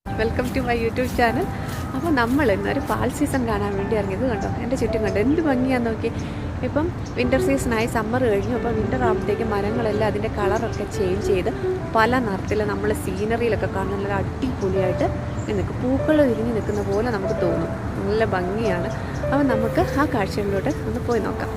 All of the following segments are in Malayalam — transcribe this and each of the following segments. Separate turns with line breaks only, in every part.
Welcome to my YouTube channel. അപ്പോൾ നമ്മൾ ഇന്നൊരു ഫാൾ സീസൺ കാണാൻ വേണ്ടി ഇറങ്ങിയത് കണ്ടോ. എൻ്റെ ചുറ്റും കണ്ടോ എന്ത് ഭംഗിയാന്ന് നോക്കി. ഇപ്പം വിൻ്റർ സീസണായി, സമ്മർ കഴിഞ്ഞു. അപ്പോൾ വിൻ്റർ ആകുമ്പോഴത്തേക്ക് മരങ്ങളെല്ലാം അതിൻ്റെ കളറൊക്കെ ചേഞ്ച് ചെയ്ത് പല നിറത്തിൽ നമ്മൾ സീനറിയിലൊക്കെ കാണുന്ന നല്ല അടിപൊളിയായിട്ട് നിൽക്കും. പൂക്കൾ വിരിഞ്ഞ് നിൽക്കുന്ന പോലെ നമുക്ക് തോന്നും. നല്ല ഭംഗിയാണ്. അപ്പോൾ നമുക്ക് ആ കാഴ്ചകളിലോട്ട് ഒന്ന് പോയി നോക്കാം.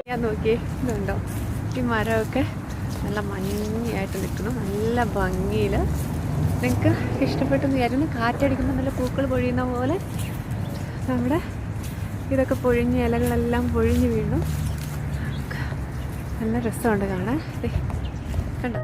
ഞാൻ നോക്കിയേ, ഇതുണ്ടോ ഈ മരമൊക്കെ നല്ല മഞ്ഞയായിട്ട് നിൽക്കുന്നു, നല്ല ഭംഗിയിൽ. നിങ്ങൾക്ക് ഇഷ്ടപ്പെട്ടെന്ന് വിചാരിക്കുന്നു. കാറ്റടിക്കുമ്പോൾ നല്ല പൂക്കൾ പൊഴിയുന്ന പോലെ നമ്മുടെ ഇതൊക്കെ പൊഴിഞ്ഞ് ഇലകളെല്ലാം പൊഴിഞ്ഞ് വീണു. നല്ല രസമുണ്ട് കാണാൻ. കണ്ടോ.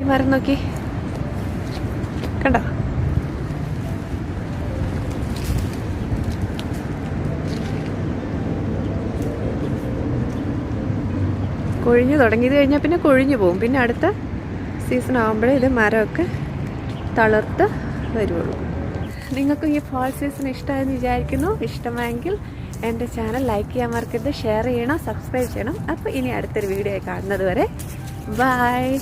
മരം നോക്കി കണ്ടോ. കൊഴിഞ്ഞു തുടങ്ങിയത് കഴിഞ്ഞാൽ പിന്നെ കൊഴിഞ്ഞു പോകും. പിന്നെ അടുത്ത സീസൺ ആകുമ്പോഴേ ഇത് മരമൊക്കെ തളിർത്ത് വരുള്ളൂ. നിങ്ങൾക്കും ഈ ഫാൾ സീസൺ ഇഷ്ടമായെന്ന് വിചാരിക്കുന്നു. ഇഷ്ടമായെങ്കിൽ എൻ്റെ ചാനൽ ലൈക്ക് ചെയ്യാൻ മറക്കരുത്, ഷെയർ ചെയ്യണം, സബ്സ്ക്രൈബ് ചെയ്യണം. അപ്പോൾ ഇനി അടുത്തൊരു വീഡിയോ കാണുന്നത് വരെ ബൈ.